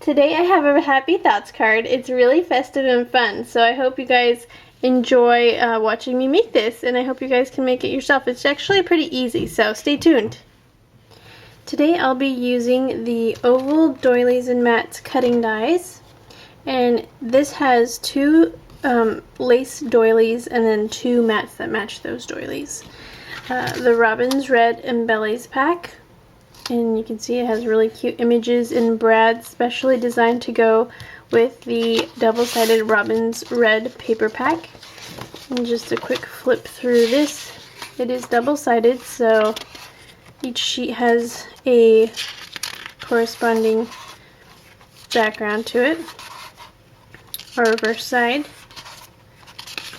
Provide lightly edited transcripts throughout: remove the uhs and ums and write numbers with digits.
Today I have a Happy Thoughts card. It's really festive and fun, so I hope you guys enjoy watching me make this, and I hope you guys can make it yourself. It's actually pretty easy, so stay tuned. Today I'll be using the oval doilies and mats cutting dies, and this has two lace doilies and then two mats that match those doilies. The Robin's Red Embellies pack. And you can see it has really cute images in brad, specially designed to go with the double-sided Robin's Red paper pack. And just a quick flip through this. It is double-sided, so each sheet has a corresponding background to it, or reverse side.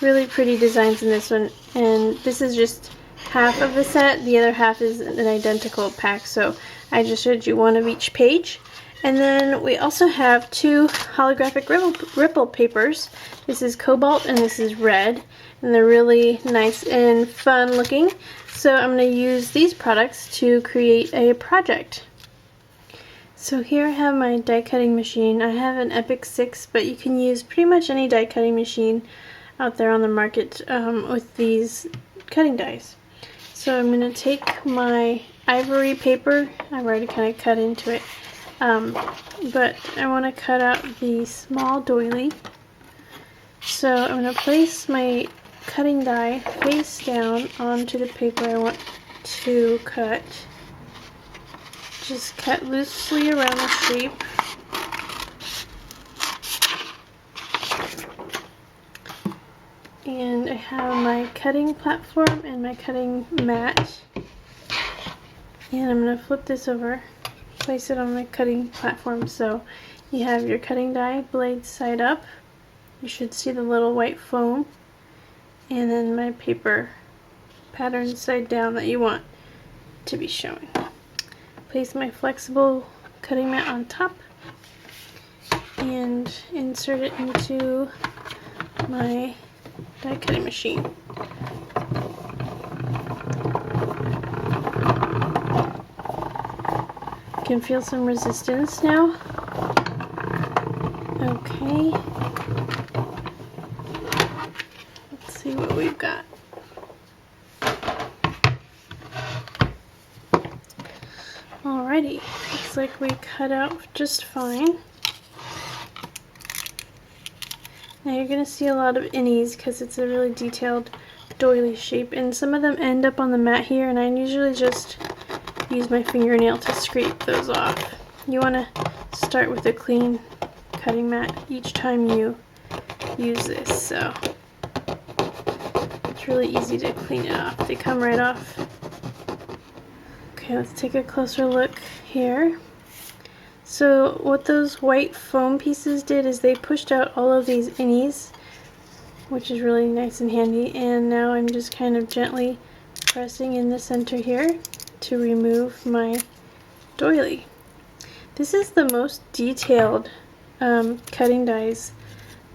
Really pretty designs in this one, and this is just half of the set. The other half is an identical pack, so I just showed you one of each page. And then we also have two holographic ripple papers. This is cobalt and this is red, and they're really nice and fun looking. So I'm going to use these products to create a project. So here I have my die cutting machine. I have an Epic 6, but you can use pretty much any die cutting machine out there on the market with these cutting dies. So I'm going to take my ivory paper. I've already kind of cut into it, but I want to cut out the small doily. So I'm going to place my cutting die face down onto the paper I want to cut. Just cut loosely around the shape. And I have my cutting platform and my cutting mat. And I'm going to flip this over, place it on my cutting platform. So you have your cutting die blade side up. You should see the little white foam. And then my paper pattern side down that you want to be showing. Place my flexible cutting mat on top and insert it into my die cutting machine. You can feel some resistance now. Okay. Let's see what we've got. Alrighty, looks like we cut out just fine. Now you're going to see a lot of innies because it's a really detailed doily shape, and some of them end up on the mat here, and I usually just use my fingernail to scrape those off. You want to start with a clean cutting mat each time you use this, so it's really easy to clean it off. They come right off. Okay, let's take a closer look here. So what those white foam pieces did is they pushed out all of these innies, which is really nice and handy, and now I'm just kind of gently pressing in the center here to remove my doily. This is the most detailed cutting dies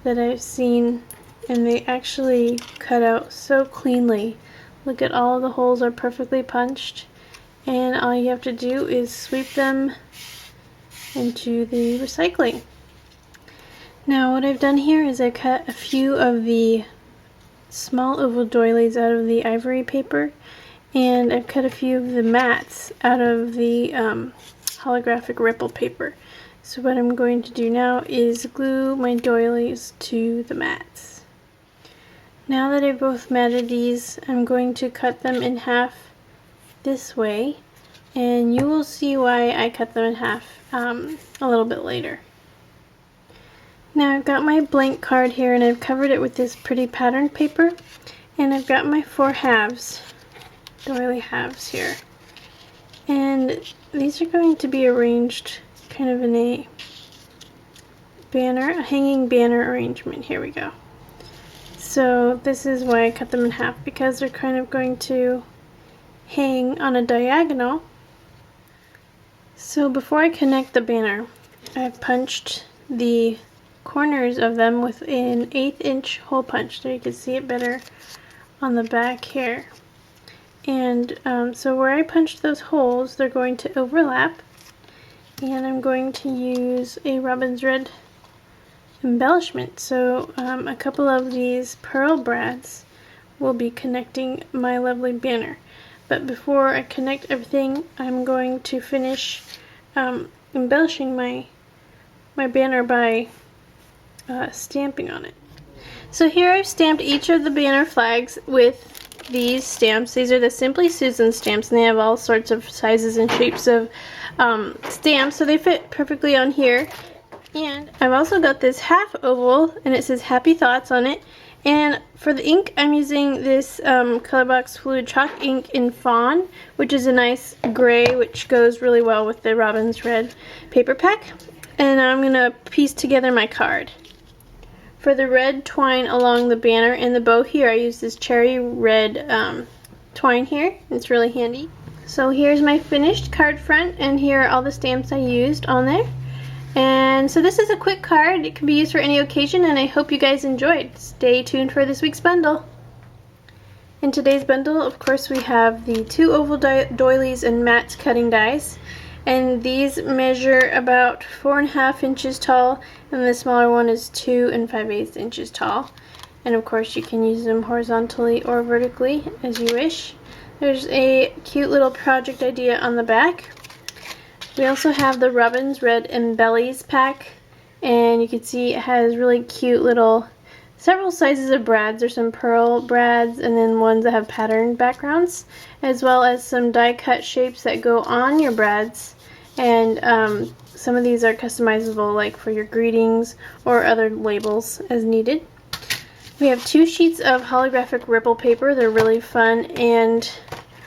that I've seen, and they actually cut out so cleanly. Look at all the holes are perfectly punched, and all you have to do is sweep them into the recycling. Now what I've done here is I cut a few of the small oval doilies out of the ivory paper, and I've cut a few of the mats out of the holographic ripple paper. So what I'm going to do now is glue my doilies to the mats. Now that I've both matted these, I'm going to cut them in half this way, and you will see why I cut them in half a little bit later. Now I've got my blank card here, and I've covered it with this pretty patterned paper, and I've got my 4 halves, doily halves here, and these are going to be arranged kind of in a banner, a hanging banner arrangement. Here we go. So this is why I cut them in half, because they're kind of going to hang on a diagonal. So before I connect the banner, I've punched the corners of them with an 1/8 inch hole punch. There you can see it better on the back here. And so where I punched those holes, they're going to overlap, And I'm going to use a robin's red embellishment. So a couple of these pearl brads will be connecting my lovely banner. But before I connect everything, I'm going to finish embellishing my banner by stamping on it. So here I've stamped each of the banner flags with these stamps. These are the Simply Susan stamps, and they have all sorts of sizes and shapes of stamps, so they fit perfectly on here. And I've also got this half oval, and it says Happy Thoughts on it. And for the ink, I'm using this Colorbox Fluid Chalk ink in Fawn, which is a nice gray, which goes really well with the Robin's Red paper pack. And I'm going to piece together my card. For the red twine along the banner and the bow here, I use this cherry red twine here. It's really handy. So here's my finished card front, and here are all the stamps I used on there. And so this is a quick card. It can be used for any occasion, and I hope you guys enjoyed. Stay tuned for this week's bundle. In today's bundle, of course, we have the 2 oval doilies and matte cutting dies. And these measure about 4.5 inches tall, and the smaller one is 2 5/8 inches tall. And of course you can use them horizontally or vertically as you wish. There's a cute little project idea on the back. We also have the Robin's Red Embellies pack, and you can see it has really cute little several sizes of brads. There's some pearl brads and then ones that have patterned backgrounds, as well as some die cut shapes that go on your brads. And some of these are customizable, like for your greetings or other labels as needed. We have 2 sheets of holographic ripple paper. They're really fun and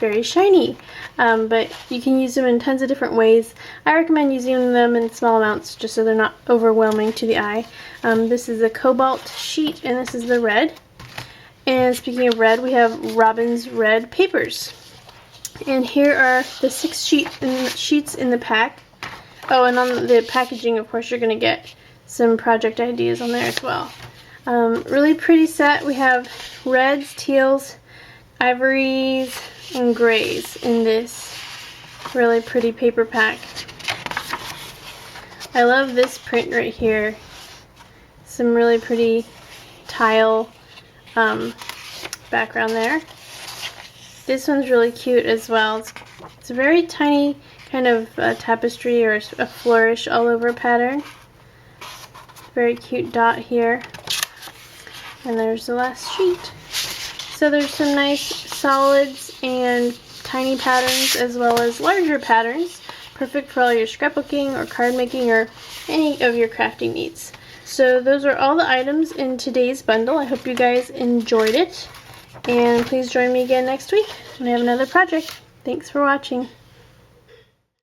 very shiny, but you can use them in tons of different ways. I recommend using them in small amounts just so they're not overwhelming to the eye. This is a cobalt sheet, and this is the red. And speaking of red, we have Robin's Red papers. And here are the 6 sheets in the pack. Oh, and on the packaging, of course, you're going to get some project ideas on there as well. Really pretty set. We have reds, teals, ivories, and grays in this really pretty paper pack. I love this print right here. Some really pretty tile background there. This one's really cute as well. It's a very tiny kind of tapestry or a flourish all over pattern. Very cute dot here. And there's the last sheet. So there's some nice solids and tiny patterns as well as larger patterns. Perfect for all your scrapbooking or card making or any of your crafting needs. So those are all the items in today's bundle. I hope you guys enjoyed it. And please join me again next week when I have another project. Thanks for watching.